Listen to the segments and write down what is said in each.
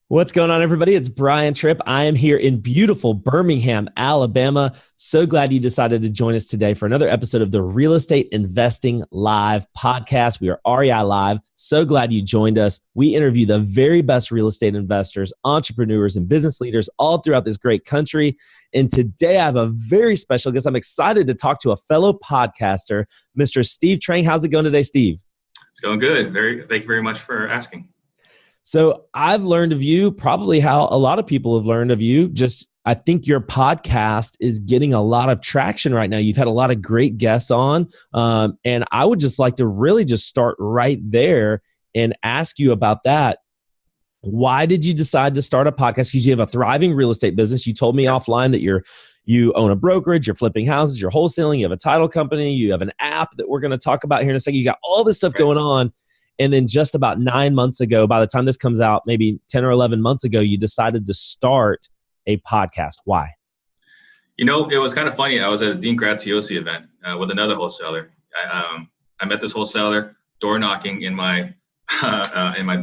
What's going on, everybody? It's Brian Trippe. I am here in beautiful Birmingham, Alabama. So glad you decided to join us today for another episode of the Real Estate Investing Live podcast. We are REI Live. So glad you joined us. We interview the very best real estate investors, entrepreneurs, and business leaders all throughout this great country. And today I have a very special guest. I'm excited to talk to a fellow podcaster, Mr. Steve Trang. How's it going today, Steve? It's going good. Thank you very much for asking. So I've learned of you probably how a lot of people have learned of you. I think your podcast is getting a lot of traction right now. You've had a lot of great guests on. And I would just like to really just start right there and ask you about that. Why did you decide to start a podcast? Because you have a thriving real estate business. You told me offline that you own a brokerage, you're flipping houses, you're wholesaling, you have a title company, you have an app that we're going to talk about here in a second. You got all this stuff going on. And then just about 9 months ago, by the time this comes out, maybe 10 or 11 months ago, you decided to start a podcast. Why? You know, it was kind of funny. I was at a Dean Graziosi event with another wholesaler. I met this wholesaler door knocking in my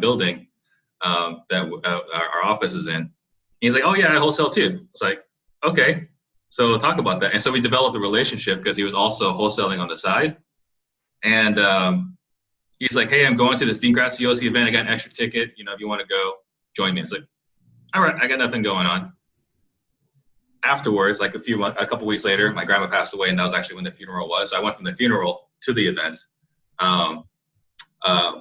building that our office is in. And he's like, "Oh yeah, I wholesale too." I was like, "Okay, so talk about that." And so we developed a relationship because he was also wholesaling on the side. And he's like, "Hey, I'm going to this Dean Graziosi event. I got an extra ticket. You know, if you want to go, join me." I was like, "All right, I got nothing going on." Afterwards, like a couple weeks later, my grandma passed away, and that was actually when the funeral was. So I went from the funeral to the event.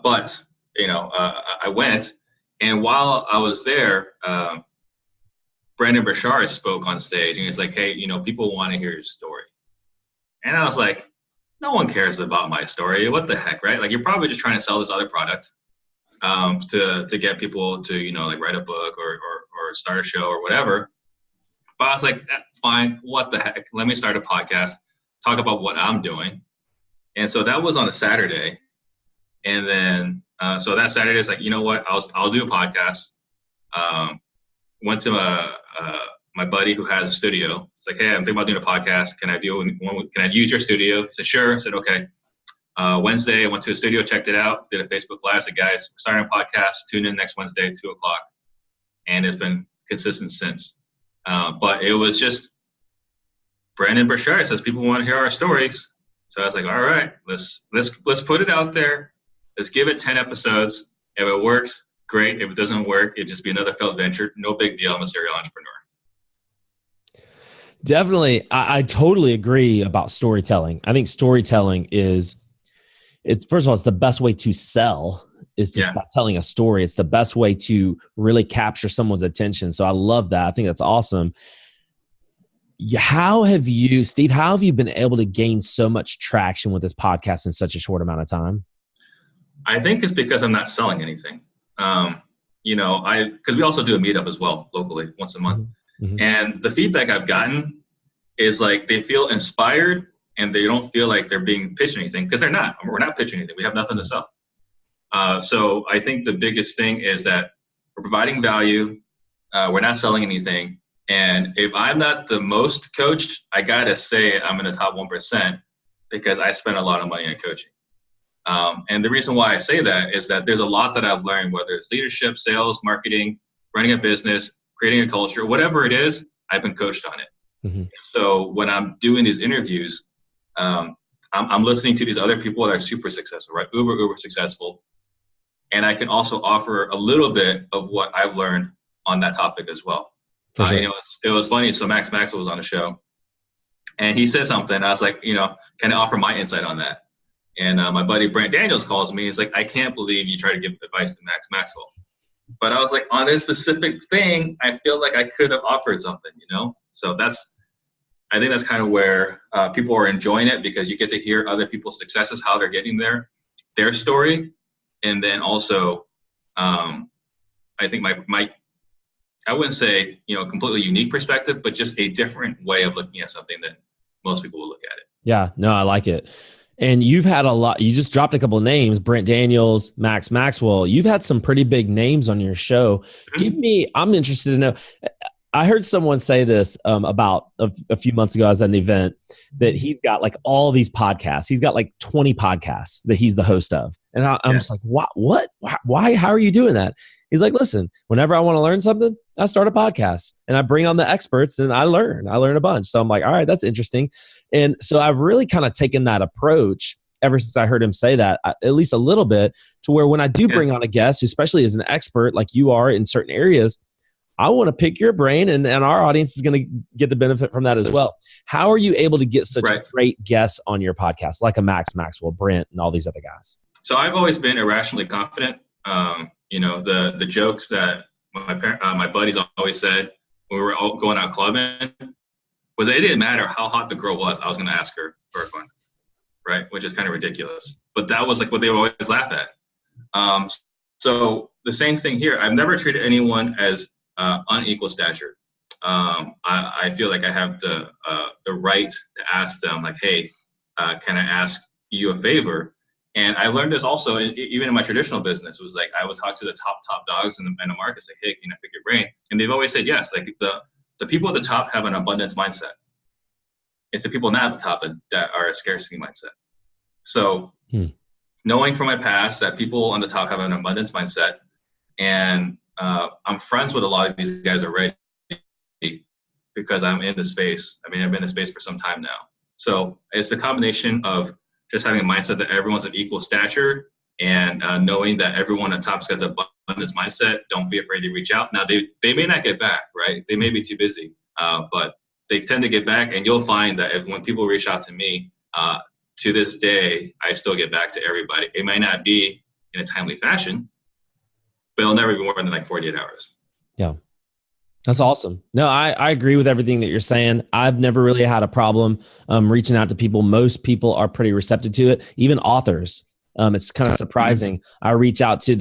But you know, I went, and while I was there, Brandon Burchard spoke on stage, and he's like, "Hey, you know, people want to hear your story." And I was like, no one cares about my story. What the heck, right? Like, you're probably just trying to sell this other product to get people to, you know, like write a book or start a show or whatever. But I was like, fine, what the heck? Let me start a podcast, talk about what I'm doing. And so that was on a Saturday. And then, so that Saturday is like, you know what? I'll do a podcast. Went to my buddy who has a studio. It's like, "Hey, I'm thinking about doing a podcast. Can I use your studio?" He said, "Sure." I said, "Okay." Wednesday, I went to a studio, checked it out, did a Facebook Live. I said, "Guys, we're starting a podcast. Tune in next Wednesday at 2:00. And it's been consistent since. But it was just Brandon Burchard says people want to hear our stories. So I was like, all right, let's put it out there. Let's give it 10 episodes. If it works, great. If it doesn't work, it'd just be another failed venture. No big deal. I'm a serial entrepreneur. Definitely. I totally agree about storytelling. I think storytelling first of all, it's the best way to sell is just by telling a story. It's the best way to really capture someone's attention. So I love that. I think that's awesome. Steve, how have you been able to gain so much traction with this podcast in such a short amount of time? I think it's because I'm not selling anything. You know, because we also do a meetup as well locally once a month. Mm-hmm. And the feedback I've gotten is like they feel inspired and they don't feel like they're being pitched anything because they're not. We're not pitching anything. We have nothing to sell. So I think the biggest thing is that we're providing value. We're not selling anything. And if I'm not the most coached, I got to say I'm in the top 1% because I spend a lot of money on coaching. And the reason why I say that is that there's a lot that I've learned, whether it's leadership, sales, marketing, running a business, creating a culture, whatever it is, I've been coached on it. Mm-hmm. So when I'm doing these interviews, I'm listening to these other people that are super successful, right? Uber successful. And I can also offer a little bit of what I've learned on that topic as well. Sure. You know, it was funny. So Max Maxwell was on the show and he said something. I was like, you know, can I offer my insight on that? And my buddy Brent Daniels calls me. He's like, "I can't believe you try to give advice to Max Maxwell." But I was like, on this specific thing, I feel like I could have offered something, you know? So I think that's kind of where people are enjoying it because you get to hear other people's successes, how they're getting there, their story. And then also, I think my I wouldn't say, you know, completely unique perspective, but just a different way of looking at something than most people will look at it. Yeah, no, I like it. And you've had a lot, you just dropped a couple of names, Brent Daniels, Max Maxwell. You've had some pretty big names on your show. Mm-hmm. I'm interested to know, I heard someone say this about a few months ago. I was at an event that he's got like all these podcasts. He's got like 20 podcasts that he's the host of. And I'm just like, what? Why? How are you doing that? He's like, listen, whenever I want to learn something, I start a podcast and I bring on the experts and I learn a bunch. So I'm like, all right, that's interesting. And so I've really kind of taken that approach ever since I heard him say that, at least a little bit, to where when I do bring on a guest, especially as an expert like you are in certain areas, I want to pick your brain, and our audience is going to get the benefit from that as well. How are you able to get such great guests on your podcast, like a Max Maxwell, Brent, and all these other guys? So I've always been irrationally confident. The jokes that my buddies always said when we were all going out clubbing was that it didn't matter how hot the girl was, I was going to ask her for a fun, right? Which is kind of ridiculous. But that was like what they would always laugh at. So the same thing here. I've never treated anyone as unequal stature. I feel like I have the right to ask them, like, hey, can I ask you a favor? And I learned this also even in my traditional business. It was like I would talk to the top dogs in the market, say, hey, can I pick your brain? And they've always said yes. Like the people at the top have an abundance mindset. It's the people not at the top that are a scarcity mindset. So knowing from my past that people on the top have an abundance mindset, and I'm friends with a lot of these guys already because I'm in the space. I mean, I've been in the space for some time now. So it's a combination of just having a mindset that everyone's of equal stature, and knowing that everyone at top's got the abundance mindset. Don't be afraid to reach out. Now, they may not get back, right? They may be too busy, but they tend to get back. And you'll find that when people reach out to me, to this day, I still get back to everybody. It might not be in a timely fashion, but it'll never be more than like 48 hours. Yeah. That's awesome. No, I agree with everything that you're saying. I've never really had a problem reaching out to people. Most people are pretty receptive to it, even authors. It's kind of surprising. I reach out to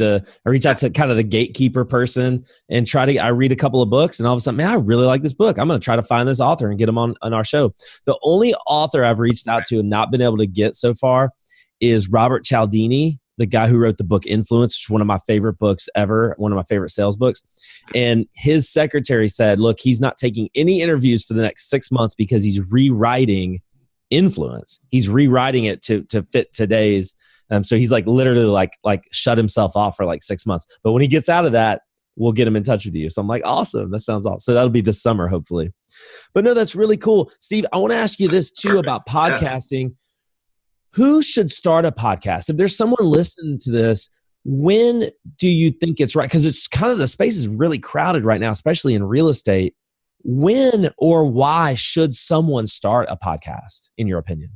kind of the gatekeeper person and I read a couple of books, and all of a sudden, man, I really like this book. I'm going to try to find this author and get them on our show. The only author I've reached out to and not been able to get so far is Robert Cialdini, the guy who wrote the book Influence, which is one of my favorite books ever, one of my favorite sales books. And his secretary said, look, he's not taking any interviews for the next 6 months because he's rewriting Influence. He's rewriting it to fit today's. So he's like literally like shut himself off for like 6 months. But when he gets out of that, we'll get him in touch with you. So I'm like, awesome. That sounds awesome. So that'll be this summer, hopefully. But no, that's really cool. Steve, I want to ask you this too about podcasting. Yeah. Who should start a podcast? If there's someone listening to this, when do you think it's right? Because it's kind of, the space is really crowded right now, especially in real estate. When or why should someone start a podcast, in your opinion?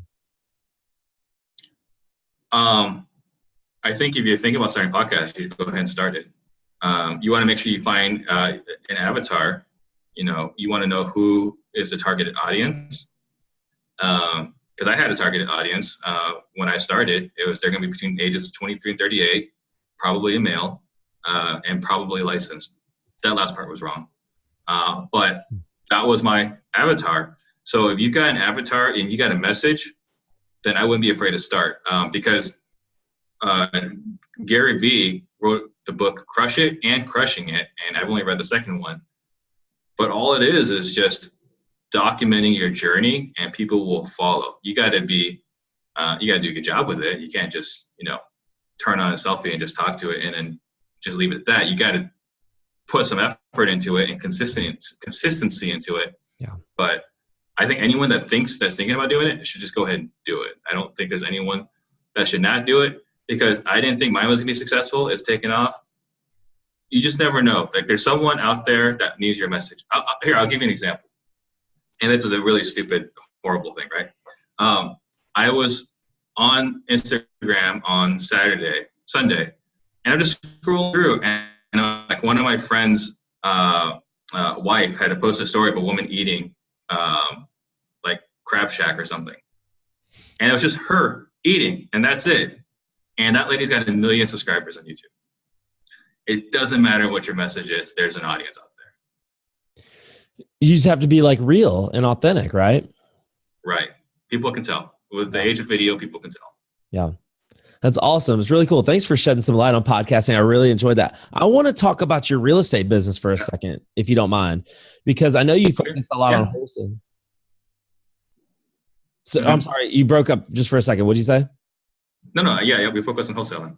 I think if you're thinking about starting a podcast, you just go ahead and start it. You want to make sure you find an avatar. You want to know who is the targeted audience. Because I had a targeted audience when I started. They're going to be between the ages of 23 and 38, probably a male, and probably licensed. That last part was wrong. But that was my avatar. So if you got an avatar and you got a message, then I wouldn't be afraid to start. Because Gary Vee wrote the book Crush It and Crushing It, and I've only read the second one. But all it is just documenting your journey, and people will follow. You got to do a good job with it. You can't just, turn on a selfie and just talk to it and then just leave it at that. You got to put some effort into it and consistency into it. Yeah. But I think anyone that's thinking about doing it should just go ahead and do it. I don't think there's anyone that should not do it, because I didn't think mine was gonna be successful. It's taken off. You just never know. Like, there's someone out there that needs your message. I'll give you an example. And this is a really stupid, horrible thing, right? I was on Instagram on Sunday, and I'm just scrolling through, and like one of my friends' wife had to post a story of a woman eating like Crab Shack or something, and it was just her eating, and that's it. And that lady's got 1 million subscribers on YouTube. It doesn't matter what your message is. There's an audience out there. You just have to be like real and authentic, right? Right. People can tell. With the age of video, people can tell. Yeah. That's awesome. It's really cool. Thanks for shedding some light on podcasting. I really enjoyed that. I want to talk about your real estate business for a second, if you don't mind, because I know you focus a lot on wholesaling. So I'm sorry, you broke up just for a second. What'd you say? No. Yeah. We focus on wholesaling.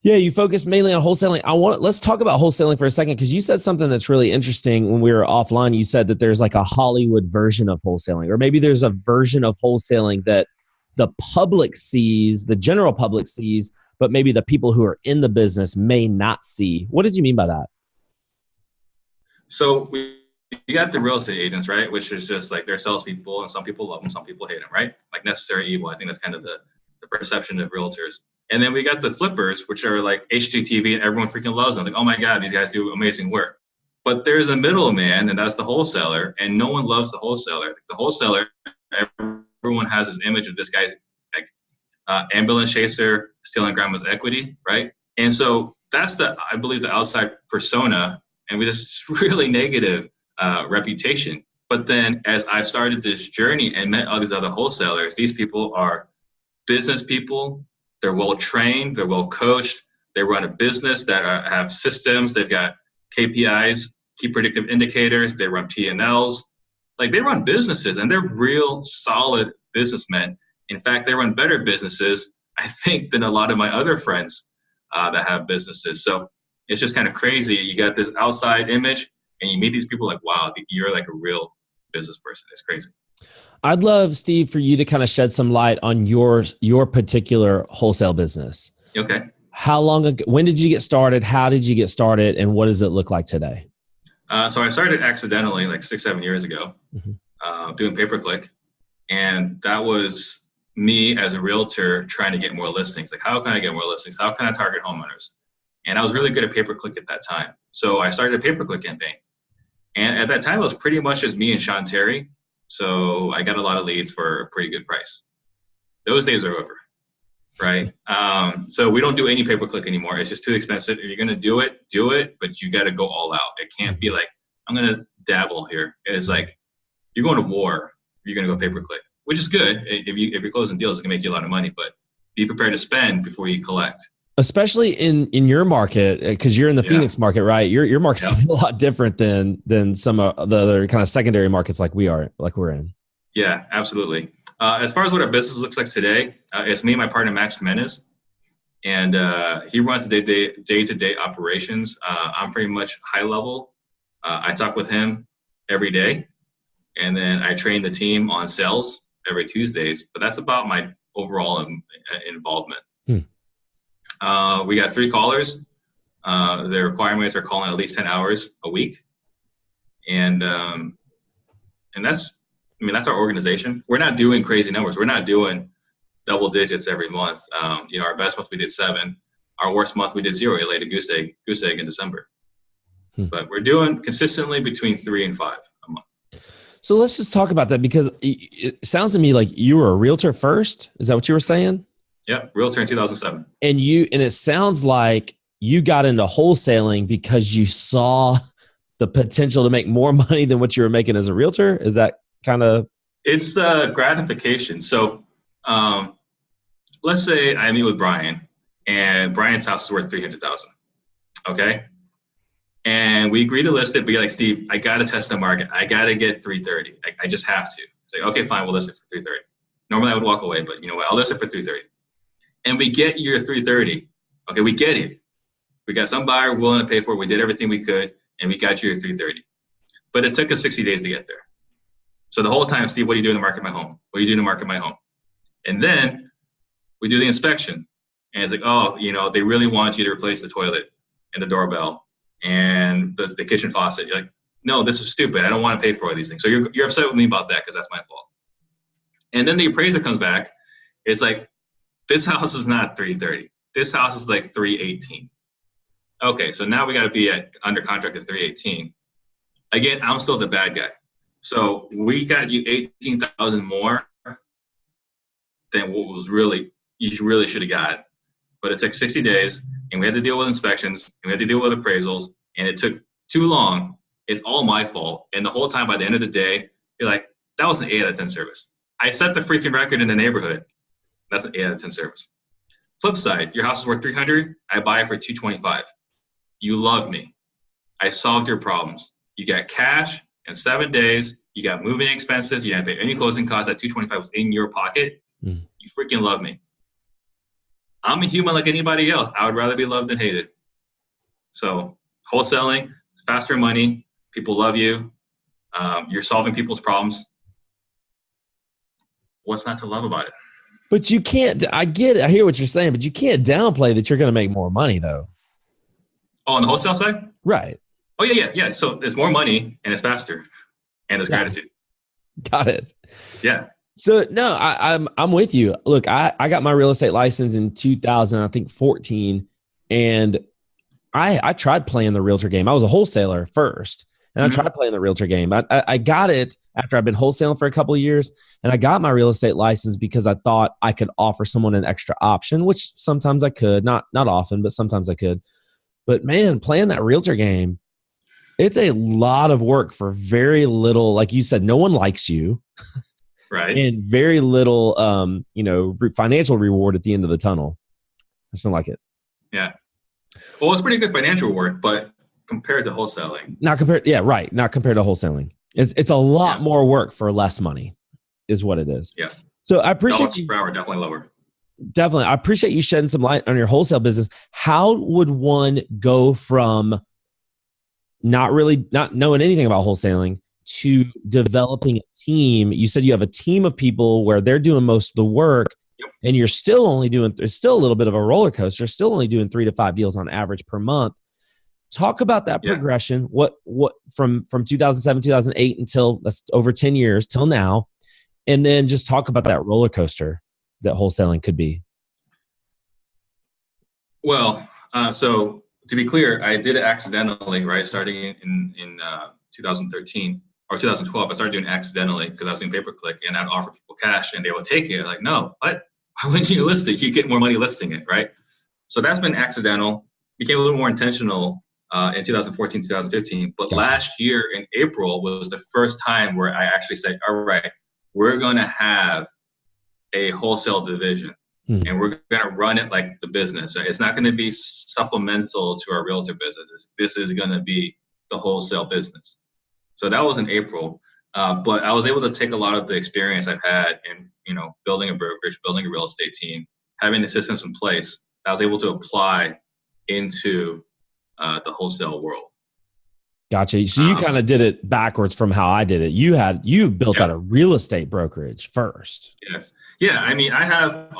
Yeah, you focus mainly on wholesaling. Let's talk about wholesaling for a second, because you said something that's really interesting when we were offline. You said that there's like a Hollywood version of wholesaling, or maybe there's a version of wholesaling that the public sees, the general public sees, but maybe the people who are in the business may not see. What did you mean by that? So you got the real estate agents, right? Which is just like they're salespeople, and some people love them, some people hate them, right? Like necessary evil. I think that's kind of the perception of realtors. And then we got the flippers, which are like HGTV, and everyone freaking loves them. Like, oh my God, these guys do amazing work. But there's a middleman, and that's the wholesaler, and no one loves the wholesaler. The wholesaler, everyone has this image of this guy's like ambulance chaser stealing grandma's equity, right? And so that's I believe, the outside persona, and with this really negative reputation. But then as I've started this journey and met all these other wholesalers, these people are business people. They're well trained, they're well coached, they run a business that have systems, they've got KPIs, key predictive indicators, they run P&Ls. Like, they run businesses, and they're real solid businessmen. In fact, they run better businesses, I think, than a lot of my other friends that have businesses. So it's just kind of crazy. You got this outside image, and you meet these people like, wow, you're like a real business person. It's crazy. I'd love, Steve, for you to kind of shed some light on your particular wholesale business. Okay. How long ago, when did you get started? How did you get started? And what does it look like today? So I started accidentally like 6-7 years ago, doing pay-per-click. And that was me as a realtor trying to get more listings. Like, how can I get more listings? How can I target homeowners? And I was really good at pay-per-click at that time. So I started a pay-per-click campaign. And at that time, it was pretty much just me and Sean Terry. So I got a lot of leads for a pretty good price. Those days are over, right? So we don't do any pay-per-click anymore. It's just too expensive. If you're going to do it, but you got to go all out. It can't be like, I'm going to dabble here. It's like, you're going to war, you're going to go pay-per-click, which is good. If you're closing deals, it can make you a lot of money, but be prepared to spend before you collect. Especially in your market, because you're in the Phoenix market, right? Your market's gonna be a lot different than some of the other kind of secondary markets like we're in. Yeah, absolutely. As far as what our business looks like today, it's me and my partner Max Jimenez, and he runs the day-to-day operations. I'm pretty much high level. I talk with him every day, and then I train the team on sales every Tuesdays. But that's about my overall involvement. We got 3 callers. The requirements are calling at least 10 hours a week. And that's our organization. We're not doing crazy numbers. We're not doing double digits every month. Our best month we did 7. Our worst month we did 0. It laid a goose egg in December. But we're doing consistently between 3 and 5 a month. So let's just talk about that, because it sounds to me like you were a realtor first. Is that what you were saying? Yep, realtor in 2007. And it sounds like you got into wholesaling because you saw the potential to make more money than what you were making as a realtor. Is that kind of? It's the gratification. So let's say I meet with Brian, and Brian's house is worth $300,000. Okay. And we agree to list it, but you're like, Steve, I got to test the market. I got to get 330. I just have to. Say, okay, fine, we'll list it for 330. Normally I would walk away, but you know what? I'll list it for 330. And we get your 330. Okay, we get it. We got some buyer willing to pay for it. We did everything we could, and we got you your 330. But it took us 60 days to get there. So the whole time, Steve, what do you do to market my home? What do you do to market my home? And then we do the inspection. And it's like, oh, they really want you to replace the toilet and the doorbell and the kitchen faucet. You're like, no, this is stupid. I don't want to pay for all these things. So you're upset with me about that because that's my fault. And then the appraiser comes back. It's like, this house is not 330. This house is like 318. Okay, so now we got to be under contract at 318. Again, I'm still the bad guy. So we got you 18,000 more than what was you really should have got. But it took 60 days, and we had to deal with inspections, and we had to deal with appraisals, and it took too long. It's all my fault. And the whole time, by the end of the day, you're like, that was an 8 out of 10 service. I set the freaking record in the neighborhood. That's an 8 out of 10 service. Flip side, your house is worth 300. I buy it for 225. You love me. I solved your problems. You got cash in 7 days. You got moving expenses. You didn't pay any closing costs. That 225 was in your pocket. You freaking love me. I'm a human like anybody else. I would rather be loved than hated. So wholesaling, faster money, people love you. You're solving people's problems. What's not to love about it? But you can't, I get it. I hear what you're saying, but you can't downplay that you're going to make more money though. Oh, on the wholesale side? Right. Oh, yeah. So it's more money and it's faster and it's gratitude. Got it. Yeah. So no, I'm with you. Look, I got my real estate license in 2014, and I tried playing the realtor game. I was a wholesaler first, and I tried playing the realtor game. I got it after I've been wholesaling for a couple of years, and I got my real estate license because I thought I could offer someone an extra option, which sometimes I could, not often, but sometimes I could. But man, playing that realtor game, it's a lot of work for very little. Like you said, no one likes you. Right. And very little, financial reward at the end of the tunnel. I just don't like it. Yeah. Well, it's pretty good financial reward, but compared to wholesaling. Not compared to wholesaling. It's a lot more work for less money is what it is. Yeah. So I appreciate you. Per hour, definitely lower. Definitely. I appreciate you shedding some light on your wholesale business. How would one go from not knowing anything about wholesaling to developing a team? You said you have a team of people where they're doing most of the work, and you're still only doing, there's still a little bit of a roller coaster. You're still only doing 3 to 5 deals on average per month. Talk about that progression. What from 2007, 2008 until that's over 10 years till now. And then just talk about that roller coaster that wholesaling could be. Well, so to be clear, I did it accidentally, right? Starting in 2013 or 2012, I started doing it accidentally because I was doing pay-per-click, and I'd offer people cash and they would take it. Like, no, what? Why wouldn't you list it? You get more money listing it, right? So that's been accidental. Became a little more intentional in 2014, 2015. But last year in April was the first time where I actually said, all right, we're going to have a wholesale division. And we're going to run it like the business. Right? It's not going to be supplemental to our realtor business. This is going to be the wholesale business. So that was in April. But I was able to take a lot of the experience I've had in, building a brokerage, building a real estate team, having the systems in place. I was able to apply into the whole world. Gotcha. So you kind of did it backwards from how I did it. You built out a real estate brokerage first. Yeah. I mean, I have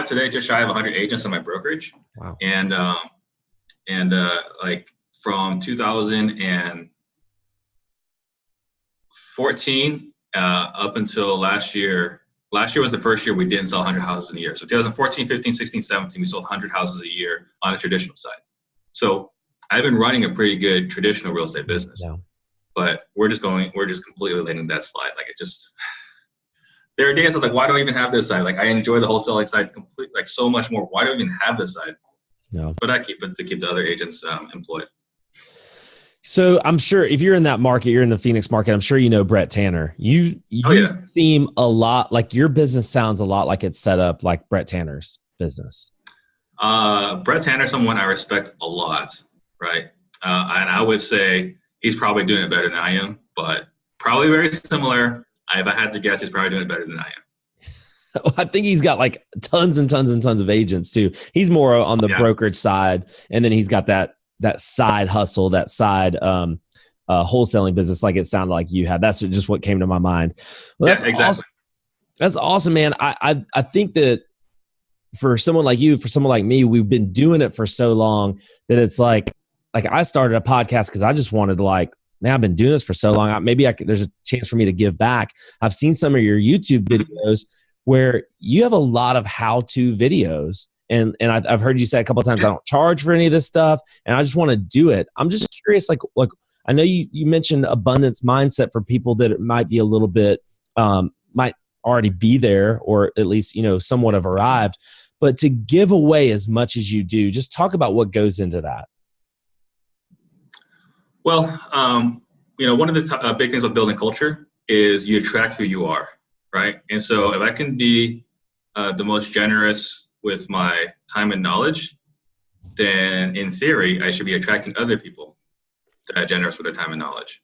today just shy of 100 agents in my brokerage. Wow. And like from 2014 up until last year was the first year we didn't sell 100 houses in a year. So 2014, 15, 16, 17, we sold 100 houses a year on the traditional side. So I've been running a pretty good traditional real estate business, but we're just completely letting that slide. Like there are days I'm like, why do I even have this side? Like I enjoy the wholesaling side completely, like so much more. Why do I even have this side? No. But I keep it to keep the other agents employed. So I'm sure if you're in that market, you're in the Phoenix market, I'm sure you know Brett Tanner. You seem a lot like your business sounds a lot like it's set up like Brett Tanner's business. Brett Tanner, someone I respect a lot, right? And I would say he's probably doing it better than I am, but probably very similar. If I had to guess, he's probably doing it better than I am. I think he's got like tons and tons and tons of agents too. He's more on the brokerage side, and then he's got that side hustle, that side wholesaling business, like it sounded like you had. That's just what came to my mind. Well, that's exactly awesome. That's awesome, man. I think that for someone like you, for someone like me, we've been doing it for so long that it's like I started a podcast because I just wanted to man, I've been doing this for so long. There's a chance for me to give back. I've seen some of your YouTube videos where you have a lot of how-to videos. And I've heard you say a couple of times, I don't charge for any of this stuff, and I just want to do it. I'm just curious, like I know you mentioned abundance mindset for people that it might be a little bit, might already be there, or at least, somewhat have arrived, but to give away as much as you do, just talk about what goes into that. Well, one of the big things about building culture is you attract who you are, right? And so if I can be the most generous with my time and knowledge, then in theory, I should be attracting other people that are generous with their time and knowledge.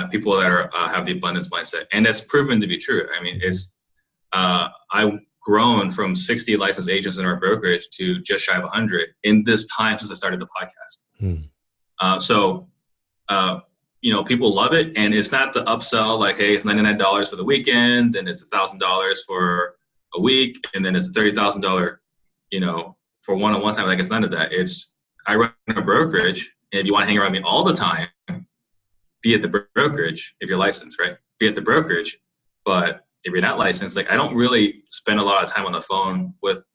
People that have the abundance mindset. And that's proven to be true. I mean, I grown from 60 licensed agents in our brokerage to just shy of 100 in this time since I started the podcast. People love it, and it's not the upsell like, hey, it's $99 for the weekend, then it's $1,000 for a week, and then it's $30,000, for one-on-one time. Like, it's none of that. It's, I run a brokerage, and if you want to hang around me all the time, be at the brokerage if you're licensed, right? Be at the brokerage. But if you're not licensed, like, I don't really spend a lot of time on the phone with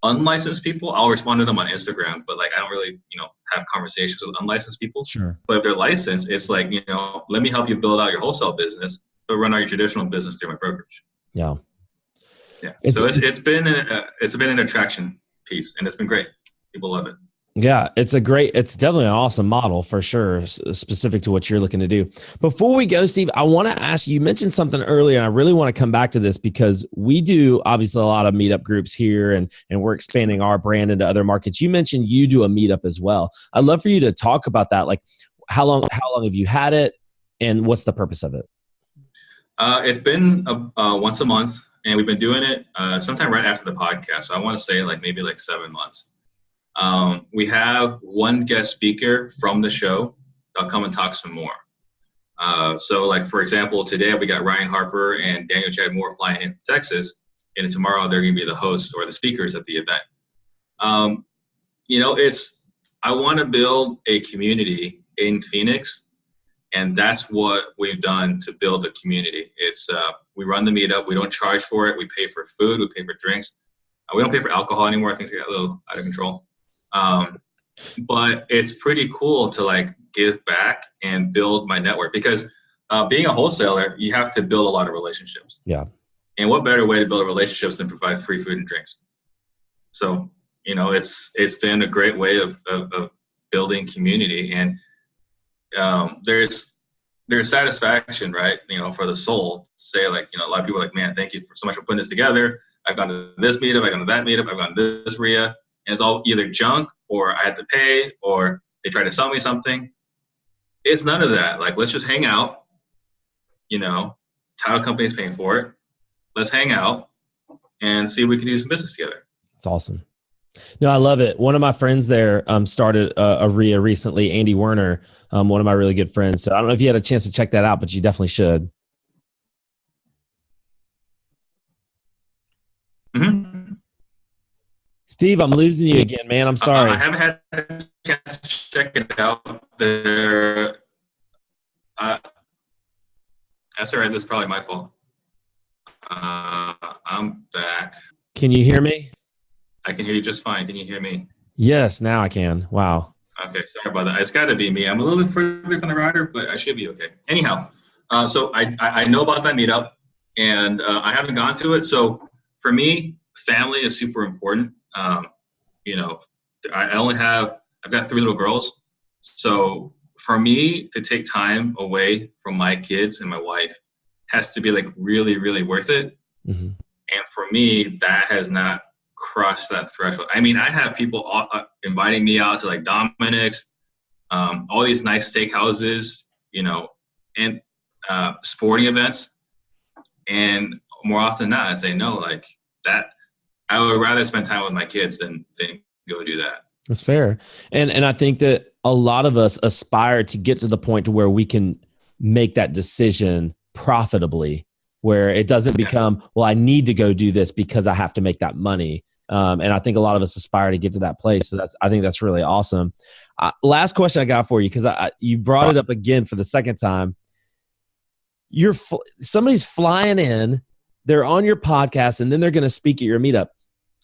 unlicensed people. I'll respond to them on Instagram, but like, I don't really, have conversations with unlicensed people. Sure. But if they're licensed, it's like, let me help you build out your wholesale business, but run out your traditional business through my brokerage. Yeah. Yeah. So it's been an attraction piece, and it's been great. People love it. Yeah, it's definitely an awesome model for sure, specific to what you're looking to do. Before we go, Steve, I want to ask you mentioned something earlier, and I really want to come back to this because we do obviously a lot of meetup groups here, and we're expanding our brand into other markets. You mentioned you do a meetup as well. I'd love for you to talk about that. Like, how long have you had it, and what's the purpose of it? It's been once a month, and we've been doing it sometime right after the podcast. So I want to say maybe 7 months. We have one guest speaker from the show that'll come and talk some more. For example, today we got Ryan Harper and Daniel Chad Moore flying in from Texas, and tomorrow they're going to be the hosts or the speakers at the event. I want to build a community in Phoenix, and that's what we've done to build a community. It's we run the meetup. We don't charge for it. We pay for food. We pay for drinks. We don't pay for alcohol anymore. Things get a little out of control. But it's pretty cool to give back and build my network, because being a wholesaler, you have to build a lot of relationships. Yeah. And what better way to build relationships than provide free food and drinks? So, it's been a great way of building community, and there's satisfaction, right? For the soul. Say a lot of people are like, man, thank you so much for putting this together. I've gone to this meetup, I've gone to that meetup, I've gone to this RIA. And it's all either junk, or I had to pay, or they try to sell me something. It's none of that. Let's just hang out. Title company's paying for it. Let's hang out and see if we can do some business together. It's awesome. No, I love it. One of my friends there started a RIA recently, Andy Werner, one of my really good friends. So I don't know if you had a chance to check that out, but you definitely should. Mm-hmm. Steve, I'm losing you again, man. I'm sorry. I haven't had a chance to check it out. That's all right. This is probably my fault. I'm back. Can you hear me? I can hear you just fine. Can you hear me? Yes, now I can. Wow. Okay, sorry about that. It's got to be me. I'm a little bit further from the router, but I should be okay. Anyhow, so I know about that meetup, and I haven't gone to it. So for me, family is super important. I've got 3 little girls. So for me to take time away from my kids and my wife has to be really, really worth it. Mm-hmm. And for me, that has not crossed that threshold. I mean, I have people inviting me out to Dominic's, all these nice steakhouses, and sporting events. And more often than not, I say no, that. I would rather spend time with my kids than go do that. That's fair. And I think that a lot of us aspire to get to the point to where we can make that decision profitably, where it doesn't become, well, I need to go do this because I have to make that money. And I think a lot of us aspire to get to that place. So I think that's really awesome. Last question I got for you, because you brought it up again for the second time. Somebody's flying in, they're on your podcast, and then they're going to speak at your meetup.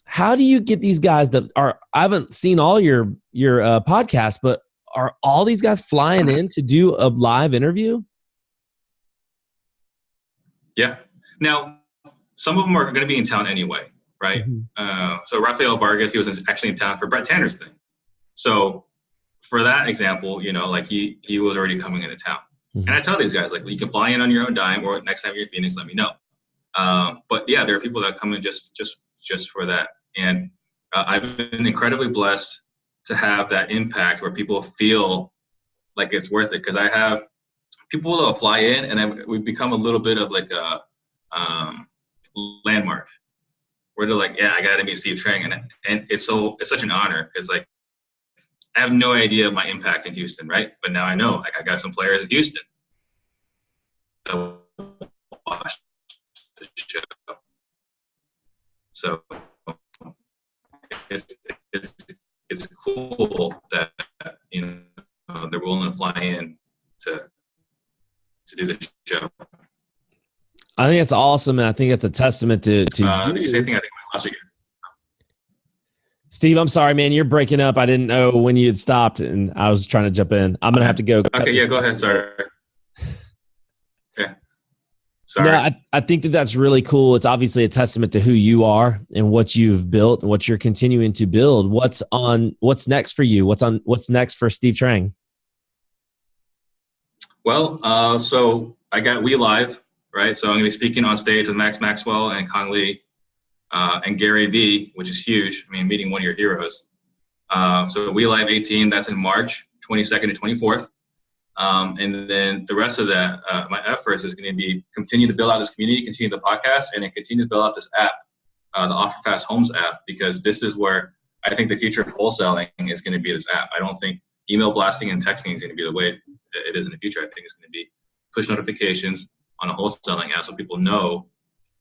How do you get these guys that are, I haven't seen all your podcasts, but are all these guys flying in to do a live interview? Yeah. Now, some of them are going to be in town anyway, right? Mm-hmm. So Rafael Vargas, he was actually in town for Brett Tanner's thing. So for that example, he was already coming into town. Mm-hmm. And I tell these guys, you can fly in on your own dime, or next time you're in Phoenix, let me know. But yeah, there are people that come in just for that. And I've been incredibly blessed to have that impact where people feel like it's worth it. Because I have people that will fly in, and we've become a little bit of a landmark. where they're like, yeah, I got to meet Steve Trang. And it's such an honor because like, I have no idea my impact in Houston, right? But now I know, like I got some players in Houston that watch the show. So it's cool that, you know, they're willing to fly in to do the show. I think it's awesome, and I think it's a testament to you. Did you say anything? I think I lost you. Steve, I'm sorry, man. You're breaking up. I didn't know when you had stopped, and I was trying to jump in. I'm gonna have to go. Okay, yeah, go ahead. Sorry. Yeah. Sorry. No, I think that's really cool. It's obviously a testament to who you are and what you've built and what you're continuing to build. What's next for you? What's next for Steve Trang? Well, so I got We Live, right? So I'm gonna be speaking on stage with Max Maxwell and Kong Lee. And Gary Vee, which is huge. I mean, meeting one of your heroes. So We Live 18, that's in March 22nd to 24th. And then the rest of that, my efforts is going to be continue to build out this community, continue the podcast, and then continue to build out this app, the OfferFast Homes app, because this is where I think the future of wholesaling is going to be this app. I don't think email blasting and texting is going to be the way it is in the future. I think it's going to be push notifications on a wholesaling app so people know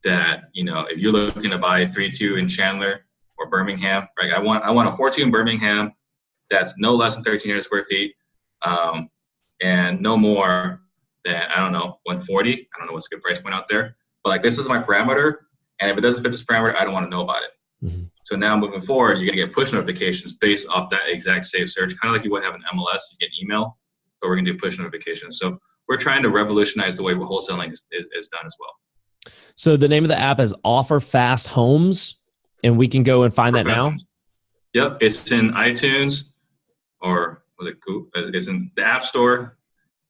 that, you know, if you're looking to buy 3-2 in Chandler or Birmingham, right? I want a 4-2 in Birmingham that's no less than 1,300 square feet, and no more than, I don't know, 140. I don't know what's a good price point out there, but like this is my parameter, and if it doesn't fit this parameter, I don't want to know about it. Mm-hmm. So now moving forward, you're gonna get push notifications based off that exact save search, kind of like you would have an MLS. You get email, but we're gonna do push notifications. So we're trying to revolutionize the way wholesaling is done as well. So the name of the app is OfferFast Homes, and we can go and find that now? Yep, it's in iTunes, or was it Google? It's in the App Store,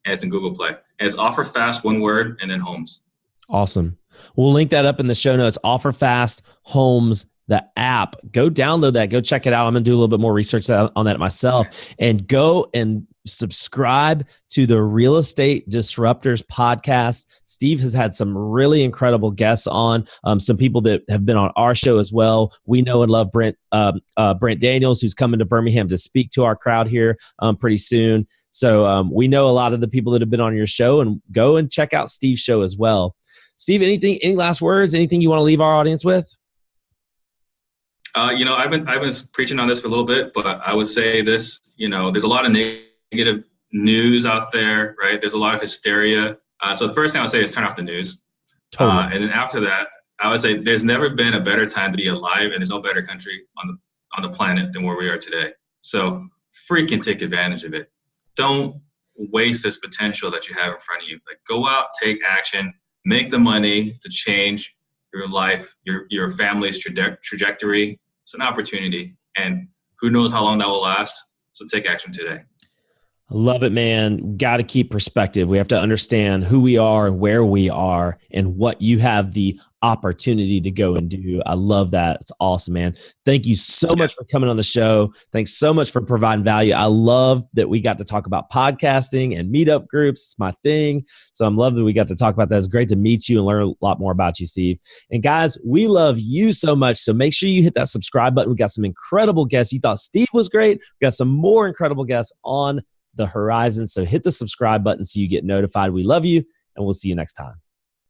and it's in Google Play. And it's OfferFast, one word, and then Homes. Awesome. We'll link that up in the show notes. OfferFast Homes, the app. Go download that. Go check it out. I'm going to do a little bit more research on that myself. And go and subscribe to the Real Estate Disruptors podcast. Steve has had some really incredible guests on, some people that have been on our show as well. We know and love Brent Daniels, who's coming to Birmingham to speak to our crowd here pretty soon. So we know a lot of the people that have been on your show, and go and check out Steve's show as well. Steve, any last words? Anything you want to leave our audience with? You know, I've been preaching on this for a little bit, but I would say this, you know, there's a lot of negative news out there, right? There's a lot of hysteria. So the first thing I would say is turn off the news. Totally. And then after that, I would say there's never been a better time to be alive, and there's no better country on the planet than where we are today. So freaking take advantage of it. Don't waste this potential that you have in front of you. Like, go out, take action, make the money to change your life, your family's trajectory. It's an opportunity, and who knows how long that will last. So take action today. I love it, man. Got to keep perspective. We have to understand who we are and where we are and what you have the opportunity to go and do. I love that. It's awesome, man. Thank you so much for coming on the show. Thanks so much for providing value. I love that we got to talk about podcasting and meetup groups. It's my thing. So I'm loving that we got to talk about that. It's great to meet you and learn a lot more about you, Steve. And guys, we love you so much. So make sure you hit that subscribe button. We got some incredible guests. You thought Steve was great. We got some more incredible guests on the horizon. So hit the subscribe button so you get notified. We love you, and we'll see you next time.